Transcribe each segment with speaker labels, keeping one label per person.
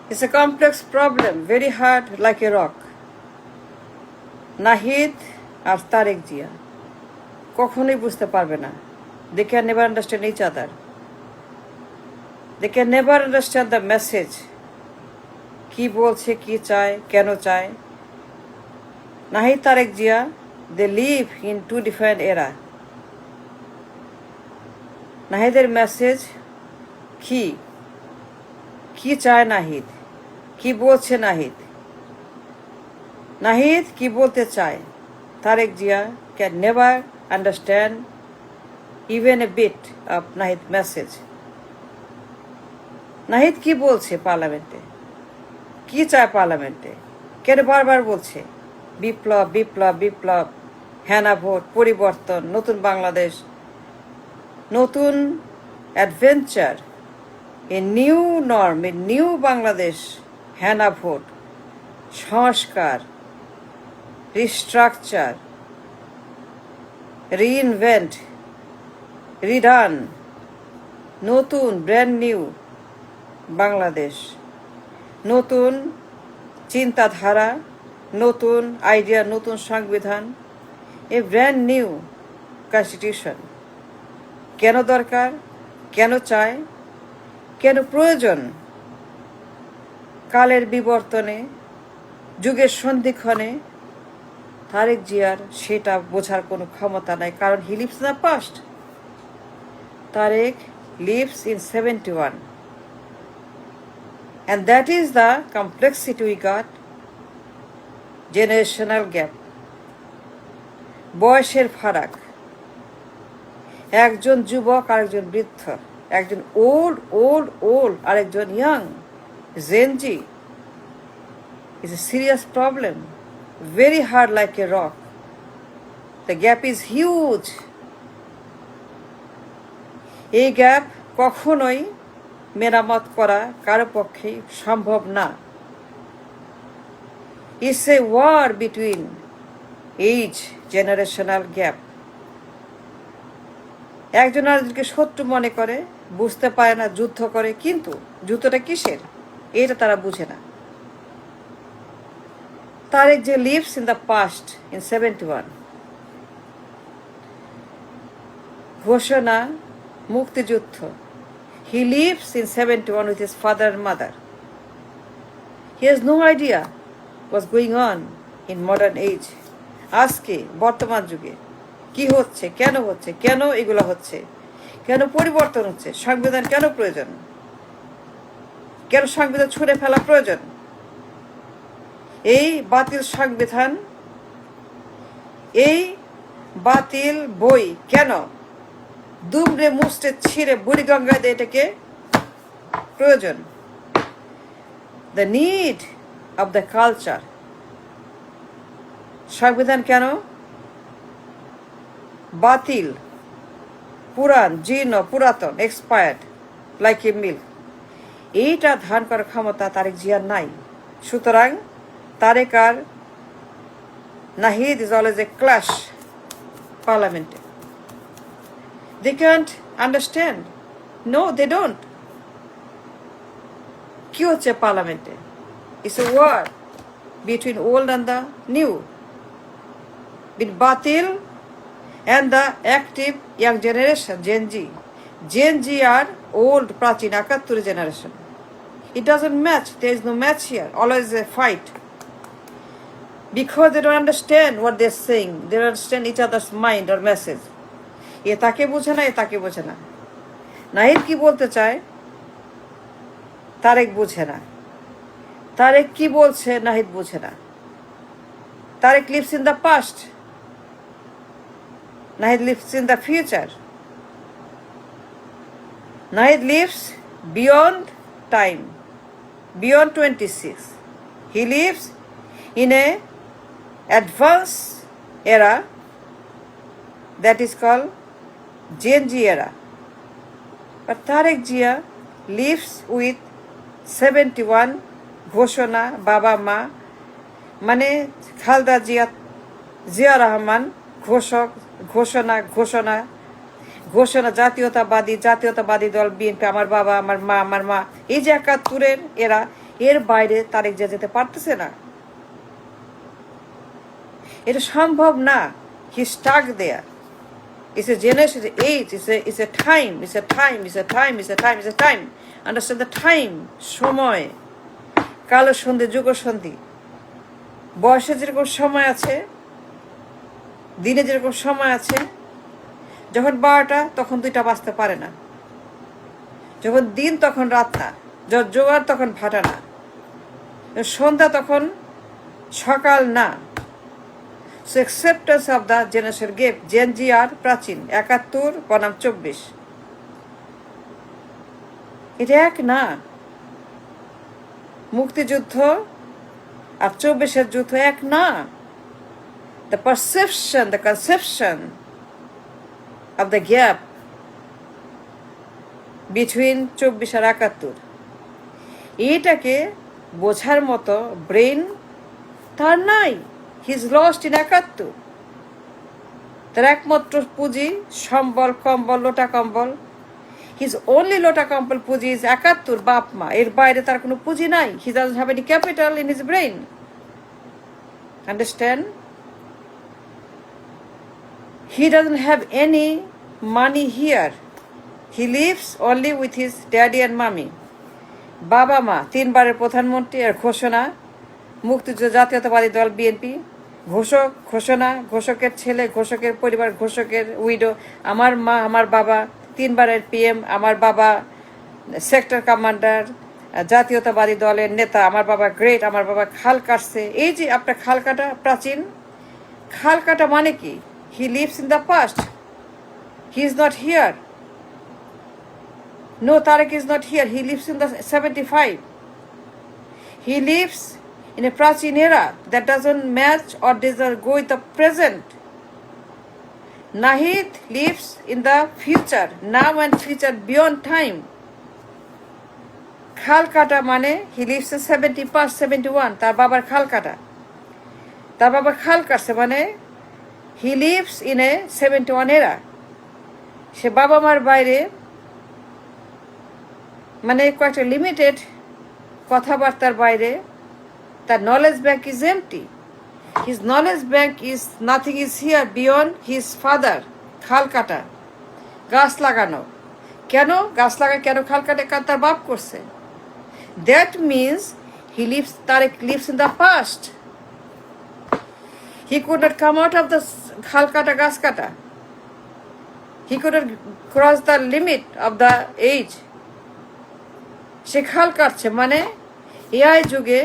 Speaker 1: It's a complex problem, very hard like a rock. Nahid আর তারেক জিয়া কখনোই বুঝতে পারবে না। They can never understand each other. They can never understand the message. কি বলছে, কি চায়, কেন চায়। Nahid Tarique Zia, they live in two different era. নাহিদের মেসেজ কি চায় নাহিদ, কি বলছে নাহিদ, নাহিদ কি বলতে চায়। Tarek Zia can never understand even a bit of Nahid message. Nahid কি বলছে পার্লামেন্টে, কি চায় পার্লামেন্টে, কেন বারবার বলছে বিপ্লব বিপ্লব বিপ্লব, হেনা ভোট, পরিবর্তন, নতুন বাংলাদেশ, নতুন adventure, a new norm, a new Bangladesh, হেনা ভোট, সংস্কার, রিস্ট্রাকচার, রিইনভেন্ট, রিডান, নতুন ব্র্যান্ড নিউ বাংলাদেশ, নতুন চিন্তাধারা, নতুন আইডিয়া, নতুন সংবিধান, এ ব্র্যান্ড নিউ কনস্টিটিউশন। কেন দরকার, কেন চায়, কেন প্রয়োজন? কালের বিবর্তনে, যুগের সন্ধিক্ষণে তারেক জিয়ার সেটা বোঝার কোনো ক্ষমতা নাই, কারণ he lives in the past. Tarek lives in 71, and that is the complexity we got. Generational gap, বয়সের ফারাক, একজন যুবক আরেকজন বৃদ্ধ, একজন ওল্ড আরেকজন young Gen Z. It's a serious problem, very hard like a rock. The gap is huge. এই gap কখনোই মেরামত করা কারো পক্ষে সম্ভব না। It's a war between age, generational gap. একজন আরেকজনকে শত্রু মনে করে, বুঝতে পারে না, যুদ্ধ করে, কিন্তু যুদ্ধটা কিসের এটা তারা বুঝে না। তারেক যে leaves in the passed in 71, ঘোষণা, মুক্তিযুদ্ধ, হি lives in 71 with his father and mother. He has no idea what's going on in modern age. আজকে বর্তমান যুগে কি হচ্ছে, কেন এগুলো হচ্ছে, কেন পরিবর্তন হচ্ছে, সংবিধান কেন প্রয়োজন, কেন সংবিধান ছুঁড়ে ফেলা প্রয়োজন, এই বাতিল সংবিধান, এই বাতিল বই কেন দুমড়ে মুচড়ে ছিঁড়ে বুড়িগঙ্গায় দিয়ে এটাকে প্রয়োজন। The need of the culture. সংবিধান কেন বাতিল, পুরান, জীর্ণ, পুরাতন, এক্সপায়ার্ড লাইক এ মিল্ক, এইটা ধারণ করার ক্ষমতা তারেক জিয়ার নাই। সুতরাং তারেক আর Nahid is always a clash parliament. They can't understand. No, they don't. কি হচ্ছে পার্লামেন্টে? It's a war between old and the new, between batil and the active young generation, Gen Z. Gen Z are old, প্রাচীন 71 generation. It doesn't match. There is no match here. Always a fight. Because they don't understand what they're saying. They don't understand each other's mind or message. এ তাকে বোঝে না, এ তাকে বোঝে না। নাহিদ কি বলতে চায় তারেক বোঝে না, তারেক কি বলছে নাহিদ বোঝে না। Tarek lives in the past, Nahid lives in the future. Nahid lives beyond time, beyond 26. He lives in a advanced era that is called Gen Z era. But Tarek Jia lives with 71 ঘোষণা, বাবা মা, মানে খালদা জিয়া, জিয়া রহমান, ঘোষণা, জাতীয়তাবাদী দল বিএনপি, আমার বাবা, আমার মা, এই যে 71-এর এরা, এর বাইরে তারেক জিয়া যেতে পারতেছে না, এটা সম্ভব না। He stuck there. It's a generation, it's an age, it's a time, it's a time, it's a time, it's a time, it's a time. Understand the time, সময়, কালো সন্ধি, যুগ সন্ধি। বয়সে যেরকম সময় আছে, দিনে যেরকম সময় আছে, যখন 12টা তখন 2টা বাজতে পারে না, যখন দিন তখন রাত না, যখন জোয়ার তখন ভাটা না, সন্ধ্যা তখন সকাল না। So acceptance of the generation gap, Gen Z আর প্রাচীন 71 বনাম 24, এটা এক না। মুক্তিযুদ্ধ আর 24-এর যুদ্ধ এক না। The perception, the conception of the gap between 24 আর 71, এইটাকে বোঝার মতো ব্রেন তার নাই। He's lost in 71। তার একমাত্র পুঁজি সম্বল, কম্বল, লোটা কম্বল। His only লোটা কম্বল পুঁজি is 71, বাপ মা। এর বাইরে তার কোনো পুঁজি নাই। He doesn't have any capital in his brain. Understand? He doesn't have any money here. He lives only with his daddy and mommy. বাবা মা 3 বারের প্রধানমন্ত্রী আর ঘোষণা, মুক্তিযুদ্ধ জাতীয়তাবাদী দল বিএনপি, ঘোষক, ঘোষণা, ঘোষকের ছেলে, ঘোষকের পরিবার, ঘোষকের উইডো। আমার মা, আমার বাবা 3 বারের পিএম, আমার বাবা সেক্টর কমান্ডার, জাতীয়তাবাদী দলের নেতা, আমার বাবা গ্রেট, আমার বাবা খাল কাটছে। এই যে আপনার খাল কাটা, প্রাচীন খাল কাটা মানে কি? হি lives in the past, he is not here. No, Tariq is not here. He lives in the 75. He lives in a Prachin era that doesn't match or doesn't go with the present. Nahid lives in the future, now and future beyond time. খাল কাটা মানে he lives in 70 past 71. তার বাবার খাল কাটা, তার বাবা খাল কাটছে মানে he lives in a 71 era. সে বাবা মার বাইরে, মানে কয়েকটা লিমিটেড কথাবার্তার বাইরে তার knowledge bank is empty. His knowledge bank is nothing is here beyond his father. খাল কাটা, গাছ লাগানো। কেন গাছ লাগায়, কেন খাল কাটে? কারণ তার বাপ করছে। That means he lives, Tarek lives in the past. He could not come out of the খাল কাটা, গাছ কাটা। He could not cross the limit of the age. সে খাল কাটছে মানে এআই যুগে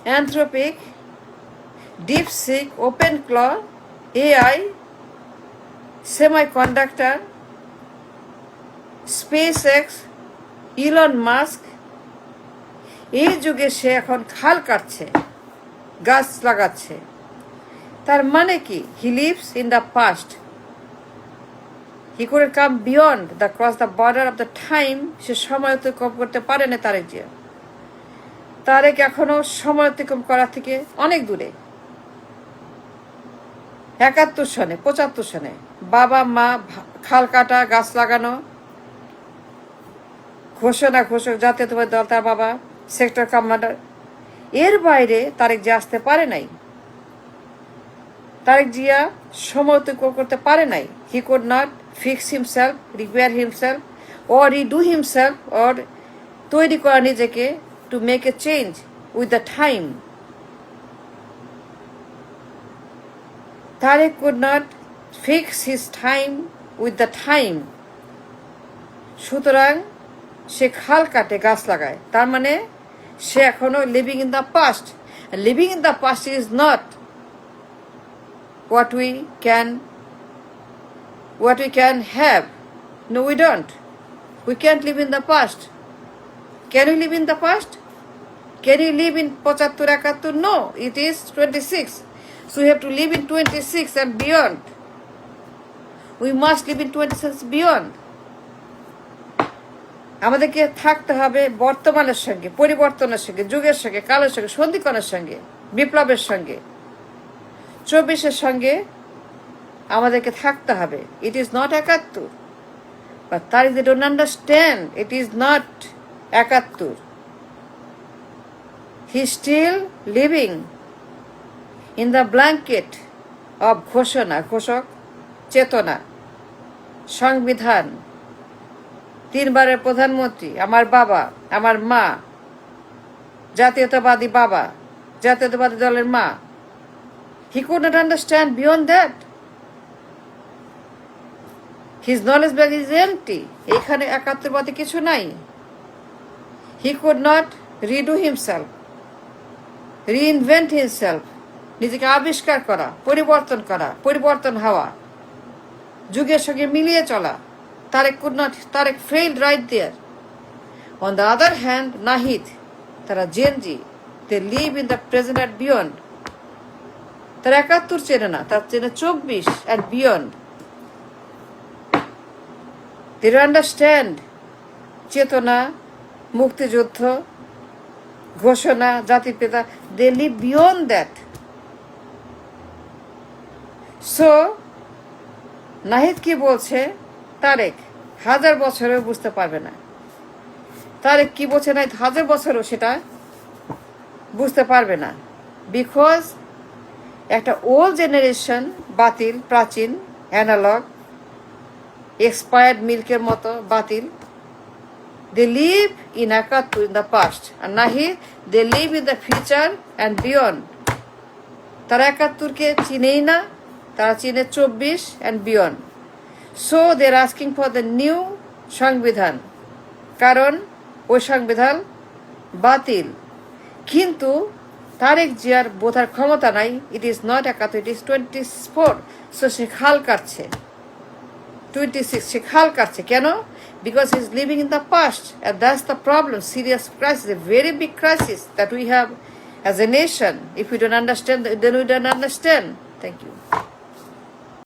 Speaker 1: Anthropic, DeepSeek, OpenClaw, AI, semiconductor, SpaceX, Elon Musk, এই যুগে সে এখন খাল কাটছে, গাছ লাগাচ্ছে। তার মানে কি? হি lives in the past. He couldn't come beyond the cross the border of the time. সে সময় অতিক্রম করতে পারে না তারেক জিয়া। তারেক এখনো সময় অতিক্রম করা থেকে অনেক দূরে। 71 সনে, 75 সনে বাবা মা খাল কাটা, গাছ লাগানো, ঘোষণা, ঘোষক, জাতীয়তাবাদী দল, তার বাবা সেক্টর কমান্ডার। এর বাইরে তারেক জিয়া আসতে পারে নাই। তারেক জিয়া সময় অতিক্রম করতে পারে নাই। He could not fix himself, repair himself, or redo himself, or তৈরি করা নিজেকে to make a change with the time. Tariq could not fix his time with the time. সুতরাং সে খাল কাটে, গাছ লাগায়। তার মানে সে এখনো living in the past. Living in the past is not what we can have. No, we don't. We can't live in the past. Can we live in the past? Can you live in 75, 71? No, it is 26. So we have to live in 26 and beyond. We must live in 26 beyond. আমাদেরকে থাকতে হবে বর্তমানের সঙ্গে, পরিবর্তনের সঙ্গে, যুগের সঙ্গে, কালের সঙ্গে, সন্ধিকরণের সঙ্গে, বিপ্লবের সঙ্গে, 24-এর সঙ্গে আমাদেরকে থাকতে হবে। ইট ইজ নট 71, বাট তার they don't understand it is not 71। He's still living in the blanket of ঘোষণা, ঘোষক, চেতনা, সংবিধান, 3 বারের প্রধানমন্ত্রী, আমার বাবা, আমার মা, জাতীয়তাবাদী বাবা, জাতীয়তাবাদী দলের মা. He could not understand beyond that. His knowledge bag is empty. এখানে একাত্তরবাদী কিছু নাই. He could not redo himself, reinvent himself. নিজেকে আবিষ্কার করা, পরিবর্তন হওয়া, যুগের সঙ্গে মিলিয়ে চলা. Tariq failed right there. On the other hand, Nahid, তারা Gen Z, they live in the present and beyond. তারা 71 চেনে না, তারা চেনে 24 and beyond. They don't understand চেতনা, মুক্তিযুদ্ধ, ঘোষণা, জাতির পিতা. They live beyond that. So, Nahid কি বলছে, তারেক 1000 বছরেও বুঝতে পারবে না. তারেক কি বলছে, না 1000 বছরও সেটা বুঝতে পারবে না. বিকজ একটা ওল্ড জেনারেশন বাতিল, প্রাচীন, অ্যানালগ, এক্সপায়ার্ড মিল্কের মতো বাতিল. They live in 71 in the past. আর Nahid, they live in the future and beyond. তারা 71কে চিনেই না, তারা চিনে 24 and beyond. So they are asking for the new সংবিধান, কারণ ওই সংবিধান বাতিল. কিন্তু তারেক জিয়ার বোঝার ক্ষমতা নাই. It is not 71, it is 24. সো সে খাল কাটছে. 26 সে খাল কাটছে কেন? Because he is living in the past, and that's the problem. Serious crisis, a very big crisis that we have as a nation. If you don't understand, then we don't understand. Thank you.